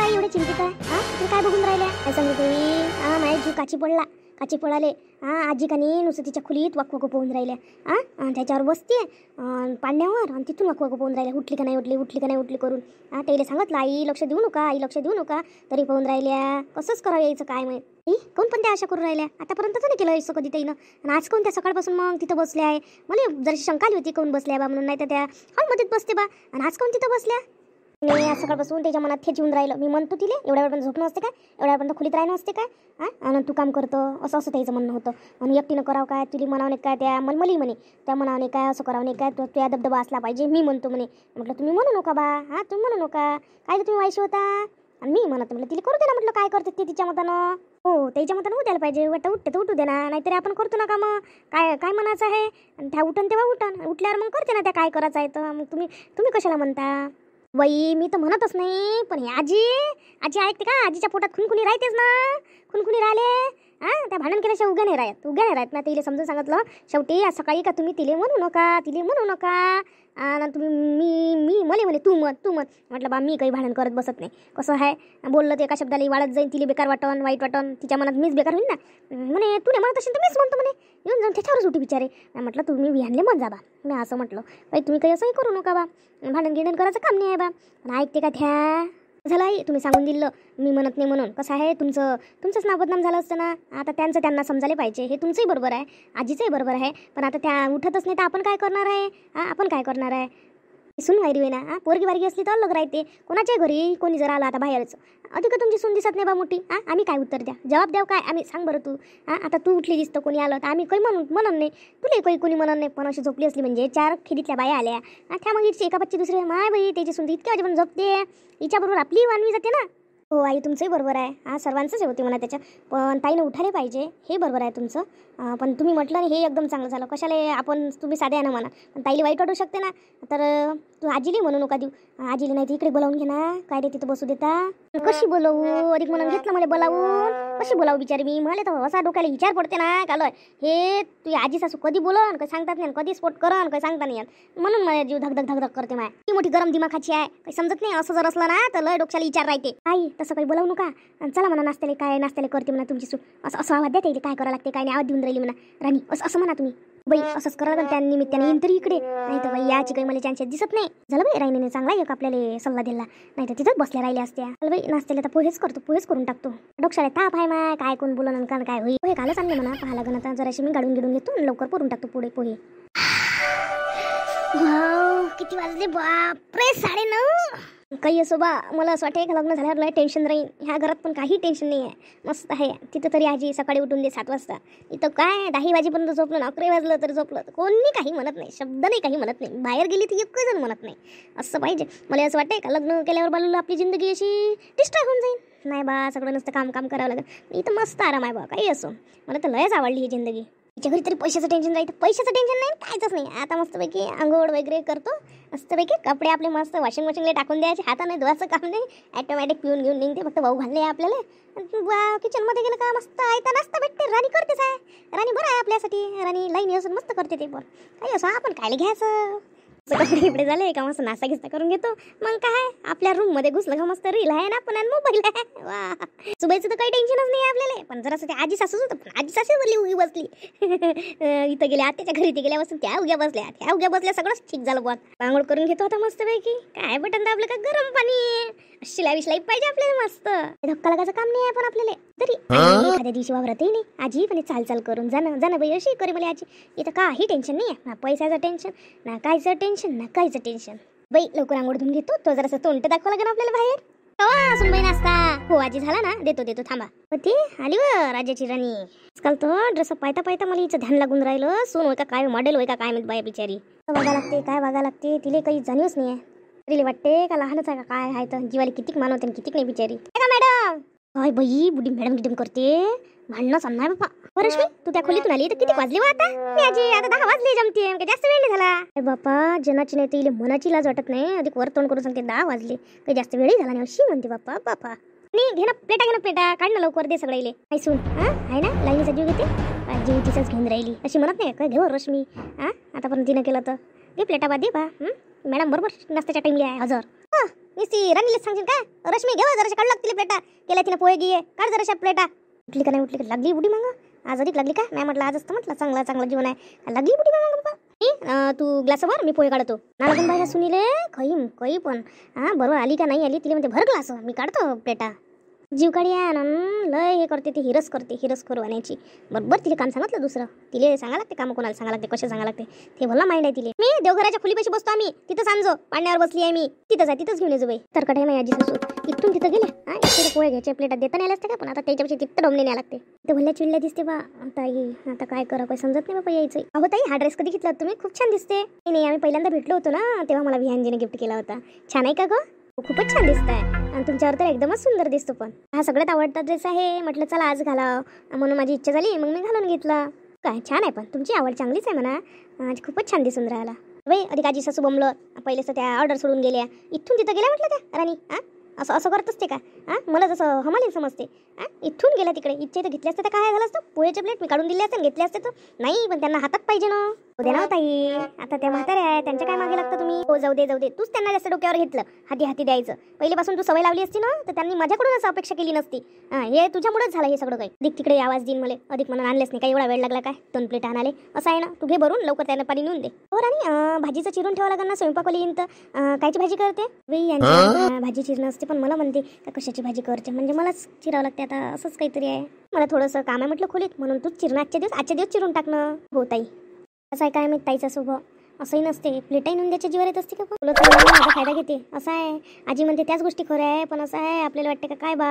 आई एवढे चिंतित आहे? हा तुम्ही काय बघून राहिल्या? काय सांगते हा माझ्या जीव काची पळाले. हा आजी कानी नुसतं तिच्या खोलीत वकवक पोहून राहिल्या. हा त्याच्यावर बसते पाण्यावर आणि तिथून वकवक पोहून राहिल्या. उठली का नाही उठली करून. हा त्याला सांगितलं आई लक्ष देऊ नका तरी पोहून राहिल्या. कसंच करावं यायचं काय माहिती. कोण पण त्या अशा करून राहिल्या. आतापर्यंत तर नाही केलं असं कधी त्याईनं. आणि आज कोण त्या सकाळपासून मग तिथं बसल्या आहे. मला जराशी शंका आली होती कोण बसल्या बा म्हणून. नाही तर त्या हॉलमध्येच बसते बा. आणि आज कोण तिथं बसल्या. मी आज सकाळपासून त्याच्या मनात हेच येऊन राहिलं. मी म्हणतो तिले एवढ्या वेळपर्यंत झोप नसते काय, एवढ्या वेळपर्यंत खोलीत राहणं असते काय. आणि तू काम करतो असं त्याचं म्हणणं होतं. आणि एकटीनं करावं काय, तुला म्हणावं काय, त्या मलमली म्हणे त्या म्हणावं काय, असं करावं नाही काय, तुझ्या दबदबा असला पाहिजे मी म्हणतो म्हणे. म्हटलं तुम्ही म्हणू नका बा. तुम्ही म्हणू नका काय तर तुम्ही वायशी होता. आणि मी म्हणत म्हटलं तिला करू दे ना. म्हटलं काय करते ते तिच्या मतानं. हो त्याच्या मतानं उद्याला पाहिजे. उठते तर उठू दे ना. नाहीतरी आपण करतो ना का मग काय काय म्हणायचं आहे. आणि त्या उठन तेव्हा उठल्यावर मग करते ना त्या काय करायचं आहे तर. मग तुम्ही कशाला म्हणता. बाई मी तर म्हणतच नाही. पण आजी ऐकते का. आजीच्या पोटात खुनखुनी राहतेच ना. खुनखुनी राहिले. त्या भांडण केल्याशिवाय उग्या नाही राहत ना. तिला समजून सांगितलं शेवटी आज सकाळी का तुम्ही तिले म्हणू नका. आणि तुम्ही मी मला म्हणे तू म्हण. म्हटलं बा मी काही भांडण करत बसत नाही. कसं आहे बोललं ते एका शब्दाला वाढत जाईन. तिला बेकार वाटन वाईट वाटन. तिच्या मनात मीच बेकार होईल ना. म्हणे तू नाही म्हणत असेल तर मीच म्हणतो म्हणे. येऊन जाऊन त्याच्यावरच उठी बिचारे. म्हटलं तुम्ही विहानले मन जा बा. मी असं म्हटलं बाई तुम्ही काही असंही करू नका बा. भांडण करायचं काम नाही आहे बा. पण ऐकते का त्या झालं आई तुम्ही सांगून दिलं मी म्हणत नाही म्हणून. कसं आहे तुमचंच नाव बदनाम झालं असतं ना. आता त्यांना समजायला पाहिजे. हे तुमचंही बरोबर आहे आजीचंही बरोबर आहे. पण आता त्या उठतच नाही तर आपण काय करणार आहे. सून वायरी आहे ना. पोरगी वारगी असली तर अलग राहते. कोणाच्या घरी कोणी जर आला आता बाहेरच अधिक तुमची सून दिसत नाही बा मोठी. आम्ही काय उत्तर द्या जबाब द्याव काय आम्ही सांग बरं तू. आता तू उठली दिसतं कोणी आलं तर आम्ही काही म्हणून नाही. तुला काही कोणी म्हणून नाही. पण अशी झोपली असली म्हणजे 4 खिडीतल्या बाया आल्या त्या मग हिची एका बच्ची दुसरी माय बाई त्याची सून इतक्या वाजे पण झोपते. हिच्याबरोबर आपली वानवी जाते ना. हो आई तुमचंही बरोबर आहे. सर्वांचंच होते म्हणा त्याच्या. पण ताईनं उठायला पाहिजे हे बरोबर आहे तुमचं. पण तुम्ही म्हटलं हे एकदम चांगलं झालं. कशाला आपण तुम्ही साध्या ना म्हणा. पण ताईला वाईट वाटू शकते ना. तर तू आजीला म्हणू नका देऊ. आजीला नाही तर इकडे बोलावून घे ना. काय रे तिथं बसू देता. कशी बोलवू अधिक म्हणून घेतलं मला बोलावून. कशी बोलावू बिचारी मी. मला तर असा डोक्याला विचार पडते ना काल हे तुझी आजी सासू कधी बोलन काही सांगतात नाही. कधी स्पोर्ट करन काही सांगता नाही. म्हणून मला जीव धक करते माय. ती मोठी गरम दिमाखाची आहे काही समजत नाही. असं जर असलं ना तर लय डोक्याला विचार राहते. आई तसं काही बोलावू नका. चला म्हणा नाश्त्याला करते म्हणा तुमची सून. असं आवाज द्या काय करावं लागते काय नाही. आवाज देऊन राहिली म्हणा राणी असं म्हणा तुम्ही. बाई असंच करावं लागेल त्या निमित्ताने येईन तरी इकडे. नाही तर बाई याची काही मला चान्सेस दिसत नाही. झालं बाई राहिनीने चांगला एक आपल्याला सल्ला दिला. नाही तर तिथंच बसल्या राहिल्या असत्या. चल बाई नाश्त्याला तर पोहेच करून टाकतो. डोक्याला ताप आहे माय काय कोण बोलून काय होईल. पोहे कालच आणले म्हणा पाहा लागन. आता जराशी मी गाडून घेतो लवकर करून टाकतो पुढे पोहे. किती वाजले बापरे 9:30. काही असो बा मला असं वाटतं लग्न झाल्यावर लय टेन्शन राहील. ह्या घरात पण काही टेन्शन नाही आहे. मस्त आहे. तिथं तरी आजी सकाळी उठून दे 7 वाजता. इथं काय 10 वाजेपर्यंत झोपलं 11 वाजलं तर झोपलं कोणी काही म्हणत नाही. शब्द नाही काही म्हणत नाही. बाहेर गेली तर एक जण म्हणत नाही. असं पाहिजे मला. असं वाटतंय का लग्न केल्यावर बालूला आपली जिंदगी अशी डिस्ट्रॅक्ट होऊन जाईल. नाही बा सगळं नुसतं काम करावं लागेल. इथं मस्त आराम आहे बा. काही असो मला तर लयच आवडली ही जिंदगी. तिच्या घरी तरी पैशाचं टेन्शन राहतं. पैशाचं टेन्शन नाही कायच नाही. आता मस्तपैकी आंघोळ वगैरे करतो. मस्तपैकी कपडे आपले मस्त वॉशिंग मशीनला टाकून द्यायचे. हाताने धुवायचं काम नाही. ॲटोमॅटिक पिऊन घेऊन निघते. फक्त भाऊ घालले आपल्याला. किचनमध्ये गेलं का मस्त आयता नाश्ता भेटते. राणी करतेच आहे. राणी बरं आहे आपल्यासाठी. राणी लाईनी असून मस्त करते ते पण. काही असं आपण कायला घ्यायचं. कपडे इकडे झाले का मस्त नाश्ता गिस्ता करून घेतो. मग काय आपल्या रूम मध्ये घुसलं का मस्त रील आहे ना पण मोबाईल आहे. वा सुबाईचं तर काही टेन्शनच नाही आपल्याला. पण जरासं ते आजी सासूच होतं. पण आजी सासू बोलली उगी बसली. इथं गेल्या आत्याच्या घरी ते गेल्यापासून त्या उग्या बसल्या सगळंच ठीक झालं बुवा. आंघोळ करून घेतो आता मस्त पैकी. काय बटन दाबलं का गरम पाणी. शिलाई पाहिजे आपल्याला मस्त. धक्का लागायचं काम नाही आहे पण आपल्याला तरी एखाद्या दिवशी वावरतही नाही आजी. पण चाल करून जाणं बाई अशी करे मला आजी. इथं काही टेन्शन नाही आहे. ना पैशाचं टेन्शन ना कायचं टेन्शन. बाई लवकर आंघोळ धुवून घेतो. तो जरासं तोंड दाखवा लागेल आपल्याला बाहेर. सुनबाई नाश्ता हो आजी झाला ना देतो थांबा. ती आली व राजाची राणी. आजकाल तो ड्रेस पायता मला हिचं ध्यान लागून राहिलं. सून होय का काय मॉडेल होय का काय माहित बाया बिचारी. काय वागा लागते तिला काही जाणीवच नाही आहे. तिला वाटते का लहानच आहे का काय आहे तर जीवाला कितीक मानवते कितीक नाही बिचारी. का मॅडम काय बाई बुडी मॅडम करते. भांडणं सांगणार बाप्पा. रश्मी तू त्या खोलीतून आली तर किती वाजले आता. आजी आता 10 वाजले जमते. जास्त वेळ नाही झाला बाप्पा. जनाची नाही तिला मनाची लाज वाटत नाही. अधिक वर तोंड करून सांगते 10 वाजले. काही जास्त वेळही झाला नाही अशी म्हणते बाप्पा. नाही घे ना प्लेटा काढ ना लवकर दे सगळ्याले. काय सून आहे ना लाईनीचा जीव घेते. जीव तिचाच घेऊन राहिली अशी म्हणत नाही काय घेऊ रश्मी. आतापर्यंत तिनं केलं तर घे प्लेटा बा दे बा. मॅडम बरोबर नाश्त्याच्या टाइमला आहे हजर. नुसती राणीला सांगशील का? रश्मी घेवा जराशा काढ लागतील प्लेटा, केल्या तिने पोहे घे, काढ जराशा प्लेटा. उठली का नाही उठली का? लागली बुडी मग आज अधिक लागली का? मी म्हटलं आज असतं म्हटलं चांगला चांगला जीवन आहे, लागली बुडी मग बाबा. तू ग्लासभर मी पोहे काढतो. ना लागून बाई सुनीले काही पण बरोबर आली का नाही आली तिला म्हणजे भर ग्लास मी काढतो प्लेटा. जीव काढी लय हे करते ती, हिरस करते, हिरस करू आणायची. बरोबर तिला काम सांगितलं दुसरं, तिला सांगा लागते काम, कोणाला सांगा लागते, कसे सांगा लागते ते भला माइंड आहे तिला. मी देवघराच्या खोलीपाशी बसतो आम्ही, तिथं सांजो पाण्यावर बसली आहे मी, तिथंच आहे, तिथंच घेऊन येजो बाई. तर कडे माझी आजी सासू इथून तिथं गेले इथे पोहे घ्यायचे प्लेटात देता नाही असते का, पण आता त्याच्यापेक्षा तिथं डोमणे न्याय लागते. ते भल्ल्या चिडल्या दिसते बा ताई, आता काय करा काही समजत नाही बाबा यायचं. अहो ताई हा ड्रेस कधी घेतला तुम्ही? खूप छान दिसते. नाही आम्ही पहिल्यांदा भेटलो होतो ना तेव्हा मला विहानजीने गिफ्ट केला होता. छान आहे का गं? खूपच छान दिसत आहे आणि तुमच्यावर तर एकदमच सुंदर दिसतो. पण हा सगळ्यात आवडता ड्रेस आहे, म्हटलं चला आज घालाव म्हणून माझी इच्छा झाली, मग मी घालून घेतला. काय छान आहे, पण तुमची आवड चांगलीच आहे म्हणा, आज खूपच छान दिसून राहिला बाई. अधिक आजी सासू बमलं पहिलेच तर त्या ऑर्डर सोडून गेल्या, इथून तिथं गेल्या म्हटलं त्या राणी. असं असं करत असते का? मला जसं हमाली समजते. इथून गेल्या तिकडे, इच्छा तर घेतली असते तर काय झालं असतं? पोहेचे प्लेट मी काढून दिले असते, घेतले असते तर नाही, पण त्यांना हातात पाहिजे ना. उद्या ना ताई, आता त्या म्हाताऱ्या आहे, त्यांच्या काय मागे लागतं तुम्ही? हो जाऊ दे, तूच त्यांना जास्त डोक्यावर घेतलं, हाती द्यायचं. पहिल्यापासून तू सवय लावली असती ना तर त्यांनी माझ्याकडून असं अपेक्षा केली नसती. हे तुझ्यामुळेच झालं हे सगळं काही. अधिक तिकडे आवाज देईन मला, अधिक म्हणून आणलेच नाही, काही एवढा वेळ लागला काय 2 प्लेट आणाले? असं आहे ना, तू घे भरून लवकर त्यांना पाणी नेऊन दे. हो राणी, भाजीचं चिरून ठेवा लागेल ना, स्वयंपाक येईन तर. कायची भाजी करते भाजी चिरणं असते, पण मला म्हणते का कशाची भाजी करते, म्हणजे मलाच चिरावं लागते. आता असंच काहीतरी आहे, मला थोडंसं काम आहे म्हटलं खोलीत, म्हणून तूच चिरणं आजच्या दिवस चिरून टाकणं. हो ताई, असं आहे काय मी ताईचा स्वभाव असंही नसते, प्लेटाही नेऊन द्यायच्या जीवर येत असते का? तुला माझा फायदा घेते असं आहे. आजी म्हणते त्याच गोष्टी खऱ्या आहे, पण असं आहे आपल्याला वाटते का काय बा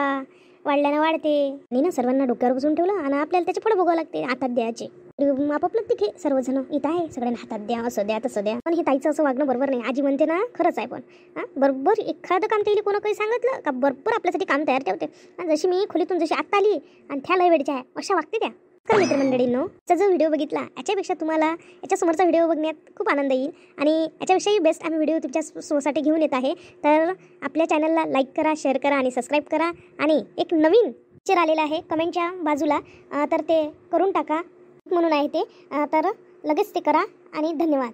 वाढल्यानं वाढते नाही ना. सर्वांना डोक्यावर बसून ठेवलं आणि आपल्याला त्याचे फळं भोगावं लागते, हातात द्यायचे. आपापलं तिथे सर्वजण इथं आहे, सगळ्यांना हातात द्या, असं द्या तसं द्या. पण हे ताईचं असं वागणं बरोबर नाही. आजी म्हणते ना खरंच आहे, पण बरोबर एखादं काम त्याला कोणा काही सांगितलं का बरोबर आपल्यासाठी काम तयार ठेवते. जशी मी खोलीतून जशी आत्ता आली आणि त्या लय वेळच्या आहे अशा वागते त्या. तर मित्रमंडळींनो, जो व्हिडिओ बघितला याच्यापेक्षा तुम्हाला याच्यासमोरचा व्हिडिओ बघण्यात खूप आनंद येईल आणि याच्यापेक्षाही बेस्ट आम्ही व्हिडिओ तुमच्या सोसाठी घेऊन येत आहे. तर आपल्या चॅनलला लाईक करा, शेअर करा आणि सबस्क्राईब करा. आणि एक नवीन पिक्चर आलेला आहे कमेंटच्या बाजूला, तर ते करून टाका म्हणून आहे ते, तर लगेच ते करा आणि धन्यवाद.